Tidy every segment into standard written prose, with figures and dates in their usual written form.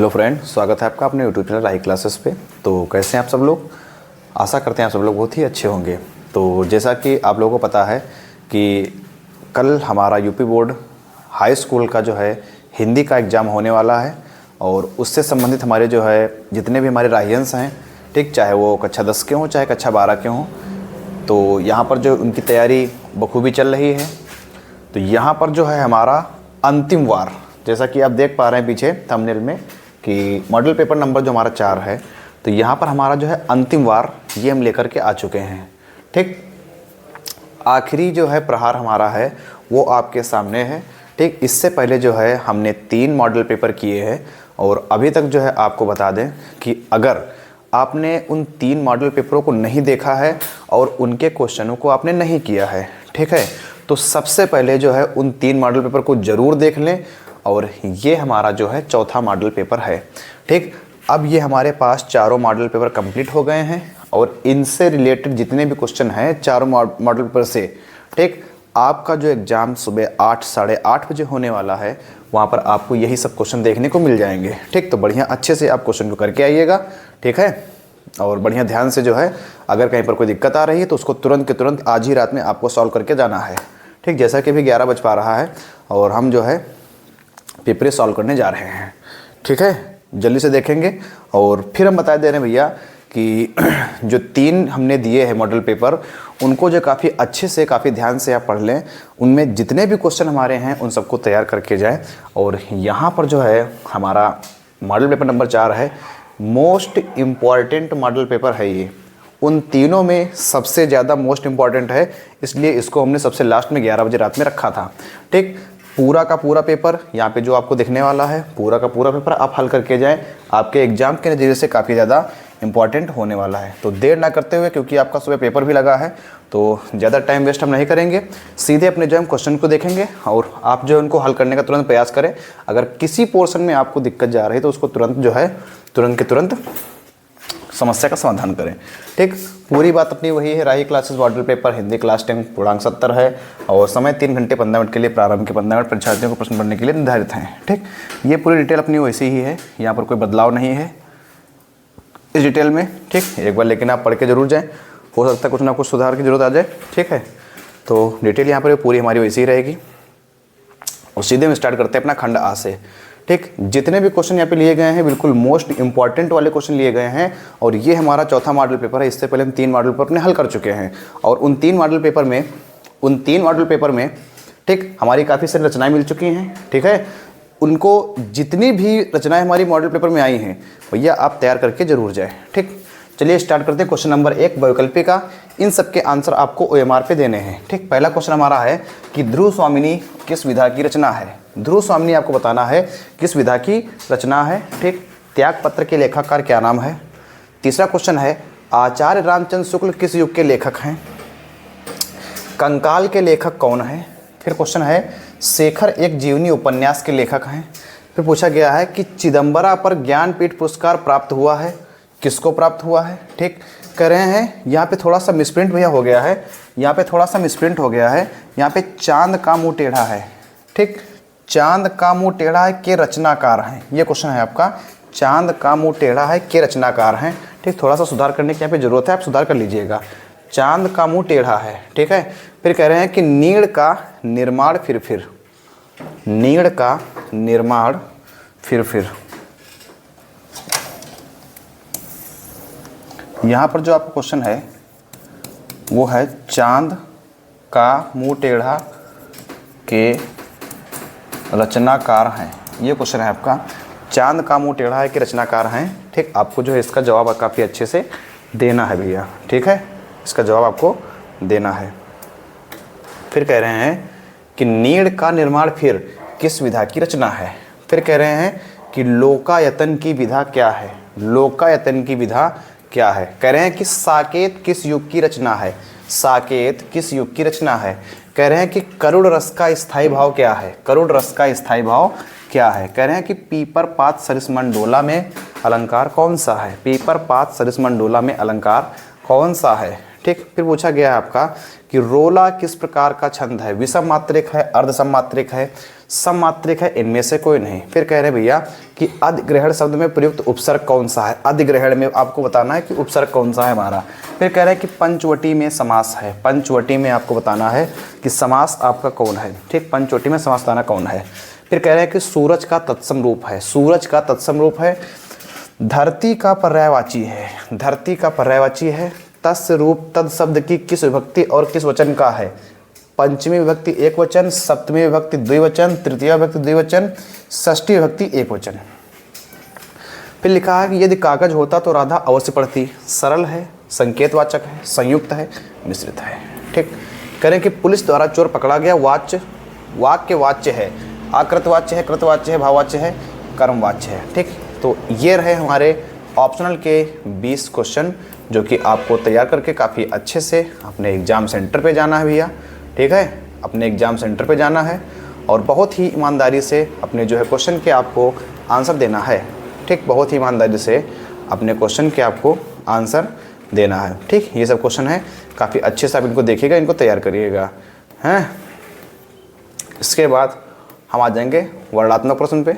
Hello friend, स्वागत है आपका अपने यूट्यूब चैनल राही क्लासेस पे। तो कैसे हैं आप सब लोग? आशा करते हैं आप सब लोग बहुत ही अच्छे होंगे। तो जैसा कि आप लोगों को पता है कि कल हमारा यूपी बोर्ड हाई स्कूल का जो है हिंदी का एग्ज़ाम होने वाला है और उससे संबंधित हमारे जो है जितने भी हमारे राहियंस हैं, ठीक, चाहे वो कक्षा 10 के हों चाहे कक्षा 12 के हों, तो यहाँ पर जो उनकी तैयारी बखूबी चल रही है। तो यहाँ पर जो है हमारा अंतिम वार, जैसा कि आप देख पा रहे हैं पीछे थंबनेल में कि मॉडल पेपर नंबर जो हमारा 4 है, तो यहाँ पर हमारा जो है अंतिम वार ये हम लेकर के आ चुके हैं। ठीक, आखिरी जो है प्रहार हमारा है वो आपके सामने है। ठीक, इससे पहले जो है हमने 3 मॉडल पेपर किए हैं और अभी तक जो है आपको बता दें कि अगर आपने उन 3 मॉडल पेपरों को नहीं देखा है और उनके क्वेश्चनों को आपने नहीं किया है, ठीक है, तो सबसे पहले जो है उन 3 मॉडल पेपर को ज़रूर देख लें। और ये हमारा जो है चौथा मॉडल पेपर है। ठीक, अब ये हमारे पास चारों मॉडल पेपर कंप्लीट हो गए हैं और इनसे रिलेटेड जितने भी क्वेश्चन हैं चारों मॉडल पेपर से, ठीक, आपका जो एग्ज़ाम सुबह 8 साढ़े 8 बजे होने वाला है, वहाँ पर आपको यही सब क्वेश्चन देखने को मिल जाएंगे। ठीक, तो बढ़िया अच्छे से आप क्वेश्चन को करके आइएगा, ठीक है, और बढ़िया ध्यान से जो है अगर कहीं पर कोई दिक्कत आ रही है तो उसको तुरंत के तुरंत आज ही रात में आपको सॉल्व करके जाना है। ठीक, जैसा कि अभी 11 बज पा रहा है और हम जो है पेपर सॉल्व करने जा रहे हैं। ठीक है, जल्दी से देखेंगे और फिर हम बता दे रहे हैं भैया कि जो 3 हमने दिए हैं मॉडल पेपर, उनको जो काफ़ी अच्छे से काफ़ी ध्यान से आप पढ़ लें। उनमें जितने भी क्वेश्चन हमारे हैं उन सबको तैयार करके जाएं। और यहाँ पर जो है हमारा मॉडल पेपर नंबर 4 है, मोस्ट इम्पॉर्टेंट मॉडल पेपर है ये। उन तीनों में सबसे ज़्यादा मोस्ट इम्पॉर्टेंट है, इसलिए इसको हमने सबसे लास्ट में 11 बजे रात में रखा था। ठीक, पूरा का पूरा पेपर यहाँ पे जो आपको दिखने वाला है, पूरा का पूरा पेपर आप हल करके जाएं, आपके एग्ज़ाम के नज़रिए से काफ़ी ज़्यादा इंपॉर्टेंट होने वाला है। तो देर ना करते हुए, क्योंकि आपका सुबह पेपर भी लगा है, तो ज़्यादा टाइम वेस्ट हम नहीं करेंगे, सीधे अपने जो हम क्वेश्चन को देखेंगे और आप जो उनको हल करने का तुरंत प्रयास करें। अगर किसी पोर्शन में आपको दिक्कत जा रही है तो उसको तुरंत जो है तुरंत के तुरंत समस्या का समाधान करें। ठीक, पूरी बात अपनी वही है, Rahi classes model paper Hindi class 10 पूर्णांक 70 है और समय 3 घंटे 15 मिनट के लिए प्रारंभ के 15 मिनट परीक्षार्थियों को प्रश्न पढ़ने के लिए निर्धारित हैं। ठीक, ये पूरी डिटेल अपनी वैसी ही है, यहाँ पर कोई बदलाव नहीं है इस डिटेल में। ठीक, एक बार लेकिन आप पढ़ के जरूर जाएँ, हो सकता है कुछ ना कुछ सुधार की जरूरत आ जाए। ठीक है, तो डिटेल यहाँ पर पूरी हमारी वैसी ही रहेगी और सीधे हम स्टार्ट करते हैं अपना खंड आ से। ठीक, जितने भी क्वेश्चन यहाँ पे लिए गए हैं बिल्कुल मोस्ट इंपॉर्टेंट वाले क्वेश्चन लिए गए हैं और ये हमारा चौथा मॉडल पेपर है। इससे पहले हम 3 मॉडल पेपर अपने हल कर चुके हैं और उन 3 मॉडल पेपर में ठीक हमारी काफ़ी सारी रचनाएं मिल चुकी हैं। ठीक है, उनको जितनी भी रचनाएं हमारी मॉडल पेपर में आई हैं भैया आप तैयार करके जरूर जाए। ठीक, चलिए स्टार्ट करते हैं। क्वेश्चन नंबर 1 वैकल्पिका, इन सब के आंसर आपको OMR पे देने हैं। ठीक, पहला क्वेश्चन हमारा है कि ध्रुव स्वामिनी किस विधा की रचना है। ध्रुव स्वामिनी आपको बताना है किस विधा की रचना है। ठीक, त्यागपत्र के लेखककार क्या नाम है। तीसरा क्वेश्चन है आचार्य रामचंद्र शुक्ल किस युग के लेखक हैं। कंकाल के लेखक कौन है। फिर क्वेश्चन है शेखर एक जीवनी उपन्यास के लेखक हैं। फिर पूछा गया है कि चिदम्बरा पर ज्ञानपीठ पुरस्कार प्राप्त हुआ है, किसको प्राप्त हुआ है। ठीक, कह रहे हैं यहाँ पे थोड़ा सा मिसप्रिंट भैया हो गया है, यहाँ पे थोड़ा सा मिसप्रिंट हो गया है, यहाँ पे चांद का मुंह टेढ़ा है। ठीक, चांद का मुंह टेढ़ा है के रचनाकार हैं, ये क्वेश्चन है आपका, चांद का मुंह टेढ़ा है के रचनाकार हैं। ठीक, थोड़ा सा सुधार करने की यहाँ पे जरूरत है, आप सुधार कर लीजिएगा। चांद का मुंह टेढ़ा है, ठीक है। फिर कह रहे हैं कि नीड़ का निर्माण फिर नीड़ का निर्माण फिर यहाँ पर जो आपका क्वेश्चन है वो है चांद का मुंह टेढ़ा के रचनाकार हैं, ये क्वेश्चन है आपका, चांद का मुंह टेढ़ा है कि रचनाकार हैं। ठीक, आपको जो है इसका जवाब काफ़ी अच्छे से देना है भैया। ठीक है, इसका जवाब आपको देना है। फिर कह रहे हैं कि नीड़ का निर्माण फिर किस विधा की रचना है। फिर कह रहे हैं कि लोकायतन की विधा क्या है। लोकायतन की विधा क्या है। कह रहे हैं कि साकेत किस युग की रचना है। साकेत किस युग की रचना है। कह रहे हैं कि करुड़ रस का स्थायी भाव क्या है। करुड़ रस का स्थायी भाव क्या है। कह रहे हैं कि पीपर पात सरिसमंडोला में अलंकार कौन सा है। पीपर पात सरिसमंडोला में अलंकार कौन सा है। ठीक, फिर पूछा गया है आपका कि रोला किस प्रकार का छंद है। विषम मात्रिक है, अर्ध सममात्रिक है, सममात्रिक है, इनमें से कोई नहीं। फिर कह रहे हैं भैया कि अधिग्रहण शब्द में प्रयुक्त उपसर्ग कौन सा है, अधिग्रहण में आपको बताना है कि उपसर्ग कौन सा है हमारा। फिर कह रहे हैं कि पंचवटी में समास है, पंचवटी में आपको बताना है कि समास आपका कौन है, ठीक, पंचवटी में समास बताना कौन है। फिर कह रहे हैं कि सूरज का तत्सम रूप है, सूरज का तत्सम रूप है, धरती का पर्यायवाची है, धरती का पर्यायवाची है, तस्य रूप तद शब्द की किस विभक्ति और किस वचन का है, पंचमी विभक्ति एक वचन, सप्तमी विभक्ति द्विवचन, तृतीय विभक्ति द्विवचन, षष्ठी विभक्ति एक वचन। फिर लिखा है कि यदि कागज होता तो राधा अवश्य पढ़ती, सरल है, संकेतवाचक है, संयुक्त है, मिश्रित है, ठीक। करें कि पुलिस द्वारा चोर पकड़ा गया, वाच्य वाक्य वाच्य है, आकृतवाच्य है, कृतवाच्य है, भाववाच्य है, कर्मवाच्य है, ठीक। तो ये रहे हमारे ऑप्शनल के 20 क्वेश्चन जो कि आपको तैयार करके काफ़ी अच्छे से अपने एग्ज़ाम सेंटर पे जाना है भैया, ठीक है, अपने एग्ज़ाम सेंटर पे जाना है और बहुत ही ईमानदारी से अपने जो है क्वेश्चन के आपको आंसर देना है, ठीक, बहुत ही ईमानदारी से अपने क्वेश्चन के आपको आंसर देना है, ठीक। ये सब क्वेश्चन है, काफ़ी अच्छे से आप इनको देखिएगा, इनको तैयार करिएगा, हैं। इसके बाद हम आ जाएंगे वर्णात्मक प्रश्न पे,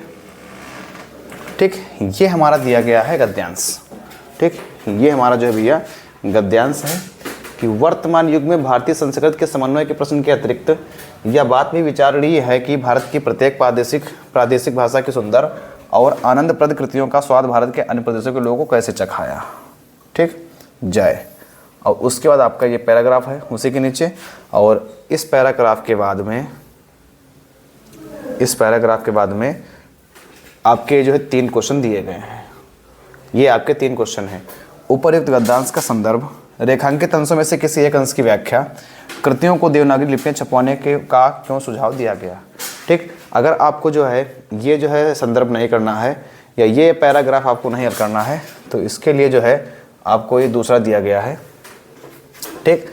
ठीक। ये हमारा दिया गया है गद्यांश, ठीक, ये हमारा जो है भैया गद्यांश है कि वर्तमान युग में भारतीय संस्कृत के समन्वय के प्रश्न के अतिरिक्त यह बात भी विचारणीय है कि भारत की प्रत्येक प्रादेशिक भाषा की सुंदर और आनंदप्रद कृतियों का स्वाद भारत के अन्य प्रदेशों के लोगों को कैसे चखाया, ठीक, जय। और उसके बाद आपका ये पैराग्राफ है उसी के नीचे, और इस पैराग्राफ के बाद में आपके जो है 3 क्वेश्चन दिए गए हैं। ये आपके 3 क्वेश्चन हैं। उपर्युक्त गद्यांश का संदर्भ, रेखांकित अंशों में से किसी एक अंश की व्याख्या, कृतियों को देवनागरी लिपि में छपवाने का क्यों सुझाव दिया गया, ठीक। अगर आपको जो है ये जो है संदर्भ नहीं करना है या ये पैराग्राफ आपको नहीं हल करना है तो इसके लिए जो है आपको ये दूसरा दिया गया है, ठीक।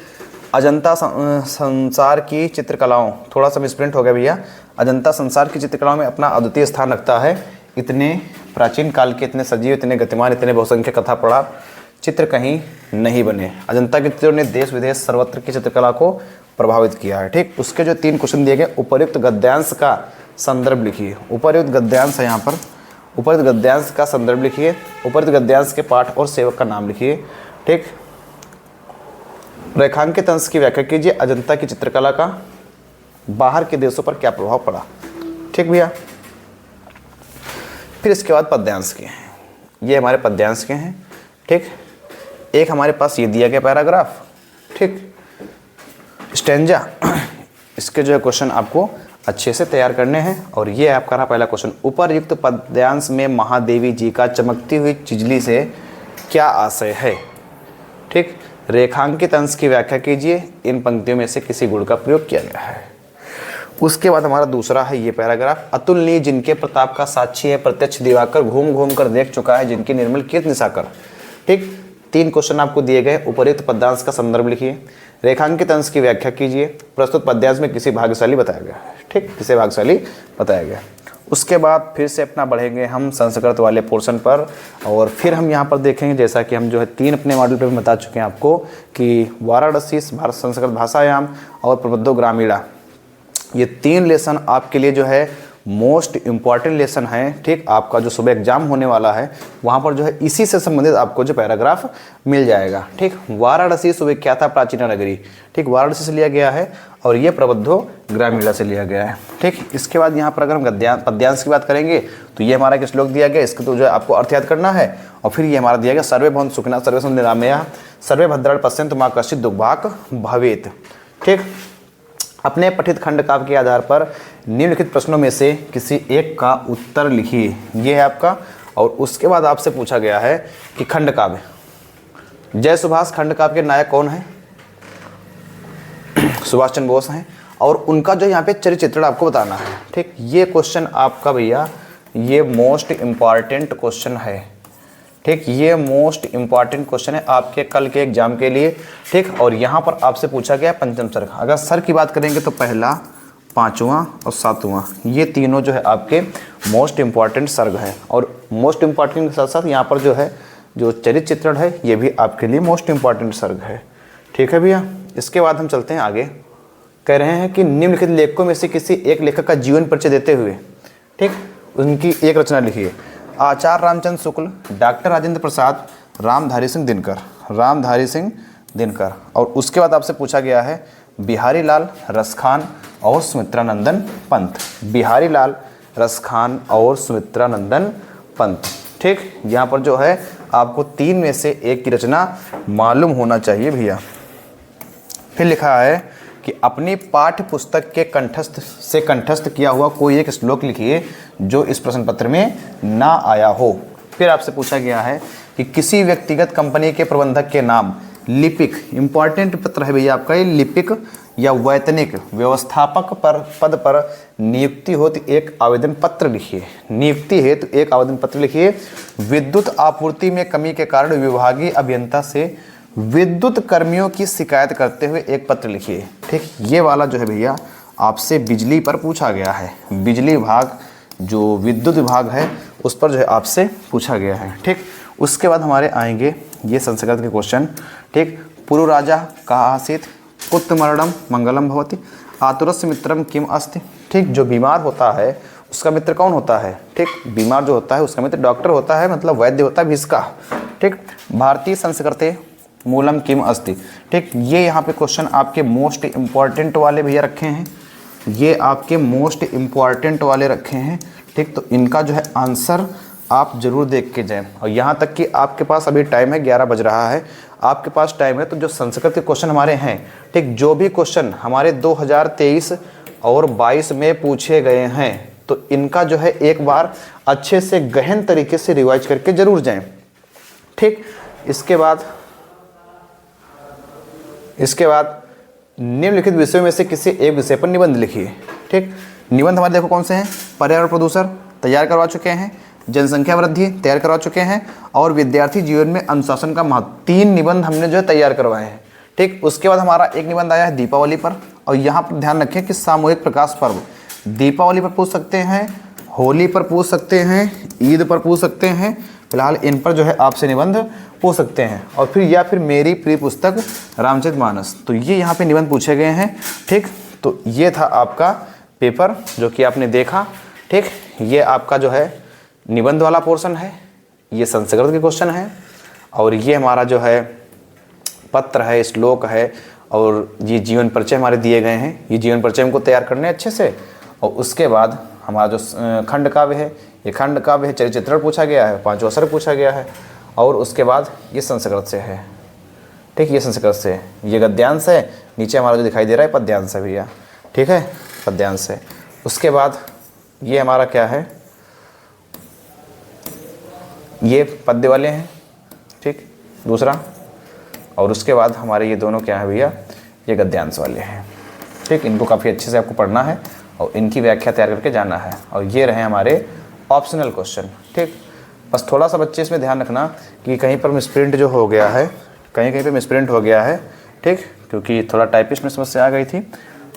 अजंता संसार की चित्रकलाओं, थोड़ा सा मिसप्रिंट हो गया भैया, अजंता संसार की चित्रकलाओं में अपना अद्वितीय स्थान रखता है। इतने प्राचीन काल के, इतने सजीव, इतने गतिमान, इतने बहुसंख्यक कथा पढ़ा चित्र कहीं नहीं बने। अजंता के चित्रों ने देश विदेश सर्वत्र की चित्रकला को प्रभावित किया है, ठीक। उसके जो 3 क्वेश्चन दिए गए, उपर्युक्त गद्यांश का संदर्भ लिखिए, उपर्युक्त गद्यांश है यहाँ पर, उपर्युक्त गद्यांश का संदर्भ लिखिए, उपर्युक्त गद्यांश के पाठ और सेवक का नाम लिखिए, ठीक। रेखांकित अंश की व्याख्या कीजिए, अजंता की चित्रकला का बाहर के देशों पर क्या प्रभाव पड़ा, ठीक भैया। फिर इसके बाद पद्यांश के हैं, ये हमारे पद्यांश के हैं, ठीक। एक हमारे पास ये दिया गया पैराग्राफ, ठीक, स्टैंजा, इसके जो है क्वेश्चन आपको अच्छे से तैयार करने हैं। और ये आपका रहा पहला क्वेश्चन, उपर्युक्त पद्यांश में महादेवी जी का चमकती हुई चिजली से क्या आशय है, ठीक। रेखांकित अंश की व्याख्या कीजिए, इन पंक्तियों में से किसी गुण का प्रयोग किया गया है। उसके बाद हमारा दूसरा है ये पैराग्राफ, अतुलनीय जिनके प्रताप का साक्षी है प्रत्यक्ष दिवाकर, घूम घूम कर देख चुका है जिनकी निर्मल कीर्ति निशाकर, ठीक। 3 क्वेश्चन आपको दिए गए। उपर्युक्त पद्यांश का संदर्भ लिखिए, रेखांकित अंश की व्याख्या कीजिए, प्रस्तुत पद्यांश में किसी भाग्यशाली बताया गया है, ठीक, किसे भाग्यशाली बताया गया। उसके बाद फिर से अपना बढ़ेंगे हम संस्कृत वाले पोर्शन पर, और फिर हम यहाँ पर देखेंगे जैसा कि हम जो है 3 अपने मॉडल पे बता चुके हैं आपको कि वाराणसी भारत संस्कृत भाषायाम और प्रबुद्धो ग्रामीणा, ये 3 लेसन आपके लिए जो है मोस्ट इम्पॉर्टेंट लेसन है, ठीक। आपका जो सुबह एग्जाम होने वाला है वहाँ पर जो है इसी से संबंधित आपको जो पैराग्राफ मिल जाएगा, ठीक। वाराणसी सुविख्याता प्राचीन नगरी, ठीक, वाराणसी से लिया गया है, और ये प्रबुद्धो ग्रामीणा से लिया गया है, ठीक। इसके बाद यहाँ पर अगर हम पद्यांश की बात करेंगे तो ये हमारा एक श्लोक दिया गया, इसका तो जो है आपको अर्थ याद करना है। और फिर ये हमारा दिया गया, सर्वे भवन्तु सुखिनः सर्वे सन्तु निरामयाः सर्वे भद्राणि पश्यन्तु मा कश्चित् दुर्भाग् भवेत्, ठीक। अपने पठित खंड काव्य के आधार पर निम्नलिखित प्रश्नों में से किसी एक का उत्तर लिखिए, ये है आपका। और उसके बाद आपसे पूछा गया है कि खंड काव्य, जय सुभाष खंड काव्य के नायक कौन है, सुभाष चंद्र बोस हैं, और उनका जो यहाँ पे चरित्र चित्रण आपको बताना है, ठीक। ये क्वेश्चन आपका भैया ये मोस्ट इम्पॉर्टेंट क्वेश्चन है, ठीक, ये मोस्ट इम्पॉर्टेंट क्वेश्चन है आपके कल के एग्जाम के लिए, ठीक। और यहाँ पर आपसे पूछा गया पंचम सर्ग, अगर सर की बात करेंगे तो पहला, 5वां और 7वां, ये तीनों जो है आपके मोस्ट इम्पॉर्टेंट सर्ग है। और मोस्ट इम्पॉर्टेंट के साथ साथ यहाँ पर जो है जो चरित्र चित्रण है ये भी आपके लिए मोस्ट इम्पॉर्टेंट सर्ग है, ठीक है भैया। इसके बाद हम चलते हैं आगे, कह रहे हैं कि निम्नलिखित लेखकों में से किसी एक लेखक का जीवन परिचय देते हुए, ठीक, उनकी एक रचना लिखिए। आचार्य रामचंद्र शुक्ल, डॉक्टर राजेंद्र प्रसाद, रामधारी सिंह दिनकर, रामधारी सिंह दिनकर। और उसके बाद आपसे पूछा गया है बिहारी लाल रसखान और सुमित्रानंदन पंत, बिहारी लाल रसखान और सुमित्रानंदन पंत, ठीक। यहाँ पर जो है आपको 3 में से एक की रचना मालूम होना चाहिए भैया। फिर लिखा है कि अपनी पाठ्य पुस्तक के कंठस्थ किया हुआ कोई एक श्लोक लिखिए जो इस प्रश्न पत्र में ना आया हो। फिर आपसे पूछा गया है कि किसी व्यक्तिगत कंपनी के प्रबंधक के नाम लिपिक, इंपॉर्टेंट पत्र है भैया आपका ये, लिपिक या वैतनिक व्यवस्थापक पद पर नियुक्ति हेतु एक आवेदन पत्र लिखिए, नियुक्ति हेतु एक आवेदन पत्र लिखिए। विद्युत आपूर्ति में कमी के कारण विभागीय अभियंता से विद्युत कर्मियों की शिकायत करते हुए एक पत्र लिखिए, ठीक। ये वाला जो है भैया आपसे बिजली पर पूछा गया है, बिजली विभाग जो विद्युत विभाग है उस पर जो है आपसे पूछा गया है, ठीक। उसके बाद हमारे आएंगे ये संस्कृत के क्वेश्चन, ठीक। पूर्व राजा कहा आसीत, पुत्रमरणम मंगलम भवति, आतुरस्य मित्रम किम अस्ति, ठीक। जो बीमार होता है उसका मित्र कौन होता है, ठीक। बीमार जो होता है उसका मित्र डॉक्टर होता है, मतलब वैद्य होता है भिस्का, ठीक। भारतीय संस्कृते मूलम किम अस्ति, ठीक। ये यहाँ पे क्वेश्चन आपके मोस्ट इम्पॉर्टेंट वाले भैया रखे हैं, ये आपके मोस्ट इम्पॉर्टेंट वाले रखे हैं, ठीक। तो इनका जो है आंसर आप जरूर देख के जाएं। और यहाँ तक कि आपके पास अभी टाइम है 11 बज रहा है, आपके पास टाइम है, तो जो संस्कृत के क्वेश्चन हमारे हैं, ठीक, जो भी क्वेश्चन हमारे 2023 और 22 में पूछे गए हैं तो इनका जो है एक बार अच्छे से गहन तरीके से रिवाइज करके जरूर जाएं, ठीक। इसके बाद निम्नलिखित विषयों में से किसी एक विषय पर निबंध लिखिए, ठीक। निबंध हमारे देखो कौन से हैं, पर्यावरण प्रदूषण तैयार करवा चुके हैं, जनसंख्या वृद्धि तैयार करवा चुके हैं, और विद्यार्थी जीवन में अनुशासन का महत्व, 3 निबंध हमने जो है तैयार करवाए हैं, ठीक। उसके बाद हमारा एक निबंध आया है दीपावली पर, और यहाँ पर ध्यान रखें कि सामूहिक प्रकाश पर्व, दीपावली पर पूछ सकते हैं, होली पर पूछ सकते हैं, ईद पर पूछ सकते हैं, फिलहाल इन पर जो है आपसे निबंध पूछ सकते हैं। और फिर या फिर मेरी प्रिय पुस्तक रामचरितमानस, तो ये यहाँ पे निबंध पूछे गए हैं, ठीक। तो ये था आपका पेपर जो कि आपने देखा, ठीक। ये आपका जो है निबंध वाला पोर्शन है, ये संस्कृत के क्वेश्चन है, और ये हमारा जो है पत्र है, श्लोक है, और ये जीवन परिचय हमारे दिए गए हैं। ये जीवन परिचय हमको तैयार करने अच्छे से। और उसके बाद हमारा जो खंड काव्य है, ये खंड काव्य है, चरित्र पूछा गया है, 5 अवसर पूछा गया है। और उसके बाद ये संस्कृत से है, ठीक। ये संस्कृत से, ये गद्यांश है, नीचे हमारा जो दिखाई दे रहा है पद्यांश है भैया, ठीक है, पद्यांश है। उसके बाद ये हमारा क्या है, ये पद्य वाले हैं, ठीक, दूसरा। और उसके बाद हमारे ये दोनों क्या है भैया, ये गद्यांश वाले हैं, ठीक। इनको काफ़ी अच्छे से आपको पढ़ना है और इनकी व्याख्या तैयार करके जाना है। और ये रहे हमारे ऑप्शनल क्वेश्चन, ठीक। बस थोड़ा सा बच्चे इसमें ध्यान रखना कि कहीं पर मिसप्रिंट जो हो गया है, कहीं कहीं पे मिसप्रिंट हो गया है, ठीक, क्योंकि थोड़ा टाइपिस्ट में समस्या आ गई थी,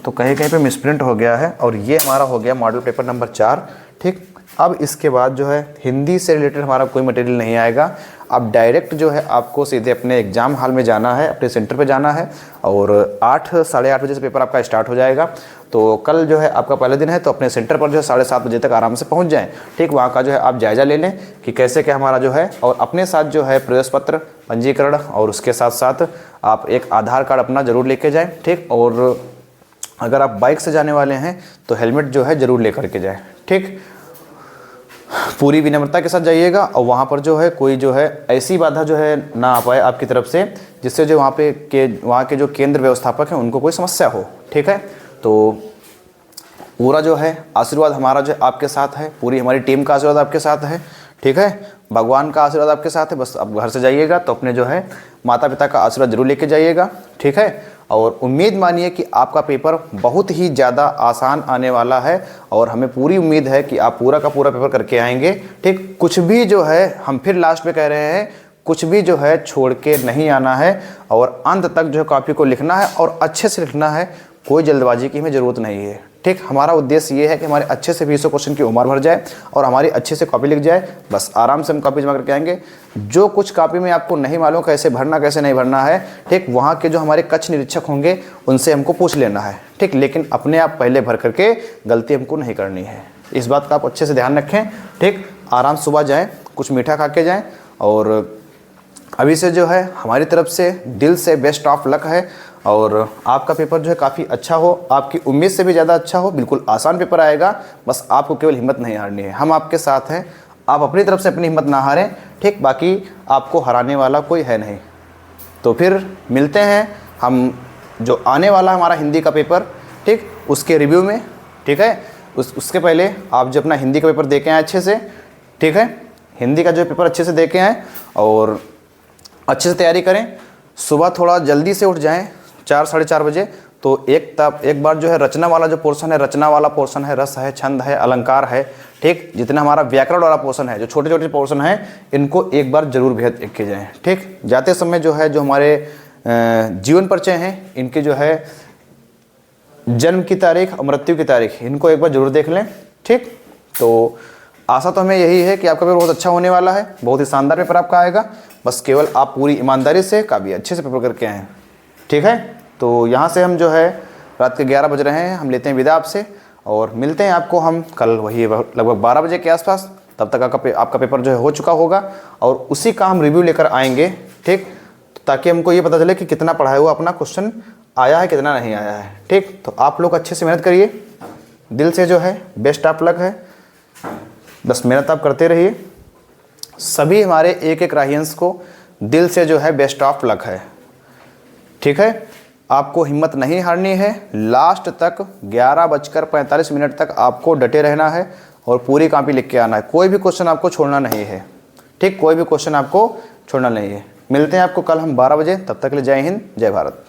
तो कहीं कहीं पे मिसप्रिंट हो गया है। और ये हमारा हो गया मॉडल पेपर नंबर 4, ठीक। अब इसके बाद जो है हिंदी से रिलेटेड हमारा कोई मटेरियल नहीं आएगा। अब डायरेक्ट जो है आपको सीधे अपने एग्ज़ाम हॉल में जाना है, अपने सेंटर पे जाना है, और 8 साढ़े 8 बजे से पेपर आपका स्टार्ट हो जाएगा। तो कल जो है आपका पहला दिन है, तो अपने सेंटर पर जो है 7:30 बजे तक आराम से पहुंच जाएं, ठीक। वहाँ का जो है आप जायज़ा ले लें कि कैसे क्या हमारा जो है, और अपने साथ जो है प्रवेश पत्र, पंजीकरण, और उसके साथ साथ आप एक आधार कार्ड अपना ज़रूर लेके जाएँ, ठीक। और अगर आप बाइक से जाने वाले हैं तो हेलमेट जो है ज़रूर ले करके जाएँ, ठीक। पूरी विनम्रता के साथ जाइएगा, और वहाँ पर जो है कोई जो है ऐसी बाधा जो है ना आ पाए आपकी तरफ से, जिससे जो वहाँ के जो केंद्र व्यवस्थापक हैं उनको कोई समस्या हो, ठीक है। तो पूरा जो है आशीर्वाद हमारा जो है आपके साथ है, पूरी हमारी टीम का आशीर्वाद आपके साथ है, ठीक है। भगवान का आशीर्वाद आपके साथ है। बस अब घर से जाइएगा तो अपने जो है माता पिता का आशीर्वाद जरूर लेके जाइएगा, ठीक है। और उम्मीद मानिए कि आपका पेपर बहुत ही ज़्यादा आसान आने वाला है, और हमें पूरी उम्मीद है कि आप पूरा का पूरा पेपर करके आएंगे, ठीक। कुछ भी जो है हम फिर लास्ट में कह रहे हैं, कुछ भी जो है छोड़ के नहीं आना है, और अंत तक जो है कॉपी को लिखना है, और अच्छे से लिखना है, कोई जल्दबाजी की हमें ज़रूरत नहीं है, ठीक। हमारा उद्देश्य ये है कि हमारे अच्छे से 20 क्वेश्चन की उम्र भर जाए और हमारी अच्छे से कॉपी लिख जाए। बस आराम से हम कॉपी जमा करके आएंगे। जो कुछ कॉपी में आपको नहीं मालूम कैसे भरना कैसे नहीं भरना है, ठीक, वहाँ के जो हमारे कक्ष निरीक्षक होंगे उनसे हमको पूछ लेना है, ठीक, लेकिन अपने आप पहले भर करके गलती हमको नहीं करनी है। इस बात का आप अच्छे से ध्यान रखें। ठीक, आराम से सुबह जाएँ, कुछ मीठा खा के जाएँ, और अभी से जो है हमारी तरफ से दिल से बेस्ट ऑफ लक है। और आपका पेपर जो है काफ़ी अच्छा हो, आपकी उम्मीद से भी ज़्यादा अच्छा हो, बिल्कुल आसान पेपर आएगा। बस आपको केवल हिम्मत नहीं हारनी है, हम आपके साथ हैं। आप अपनी तरफ से अपनी हिम्मत ना हारें, ठीक, बाकी आपको हराने वाला कोई है नहीं। तो फिर मिलते हैं हम जो आने वाला हमारा हिंदी का पेपर, ठीक, उसके रिव्यू में। ठीक है, उसके पहले आप जो अपना हिंदी का पेपर दे के आएँ अच्छे से। ठीक है, हिंदी का जो पेपर अच्छे से दे के आएँ और अच्छे से तैयारी करें। सुबह थोड़ा जल्दी से उठ जाएं, 4 साढ़े 4 बजे। तो एक बार जो है रचना वाला जो पोर्शन है, रचना वाला पोर्शन है, रस है, छंद है, अलंकार है, ठीक, जितना हमारा व्याकरण वाला पोर्शन है, जो छोटे छोटे पोर्शन है, इनको एक बार जरूर भेद के जाएँ। ठीक, जाते समय जो है जो हमारे जीवन परिचय हैं, इनके जो है जन्म की तारीख और मृत्यु की तारीख, इनको एक बार जरूर देख लें। ठीक, तो आशा तो हमें यही है कि आपका पेपर बहुत अच्छा होने वाला है, बहुत ही शानदार पेपर आपका आएगा। बस केवल आप पूरी ईमानदारी से, काफ़ी अच्छे से पेपर करके आएँ। ठीक है, तो यहाँ से हम जो है रात के 11 बज रहे हैं, हम लेते हैं विदा आपसे और मिलते हैं आपको हम कल वही लगभग 12 बजे के आसपास। तब तक आपका पेपर जो है हो चुका होगा और उसी का हम रिव्यू लेकर आएंगे। ठीक, ताकि हमको ये पता चले कि कितना पढ़ाया हुआ अपना क्वेश्चन आया है, कितना नहीं आया है। ठीक, तो आप लोग अच्छे से मेहनत करिए, दिल से जो है बेस्ट ऑफ लक है। बस मेहनत आप करते रहिए। सभी हमारे एक एक राहियंस को दिल से जो है बेस्ट ऑफ लक है। ठीक है, आपको हिम्मत नहीं हारनी है, लास्ट तक 11:45 तक आपको डटे रहना है और पूरी कॉपी लिख के आना है। कोई भी क्वेश्चन आपको छोड़ना नहीं है। ठीक, कोई भी क्वेश्चन आपको छोड़ना नहीं है। मिलते हैं आपको कल हम 12 बजे, तब तक के लिए जय हिंद, जय भारत।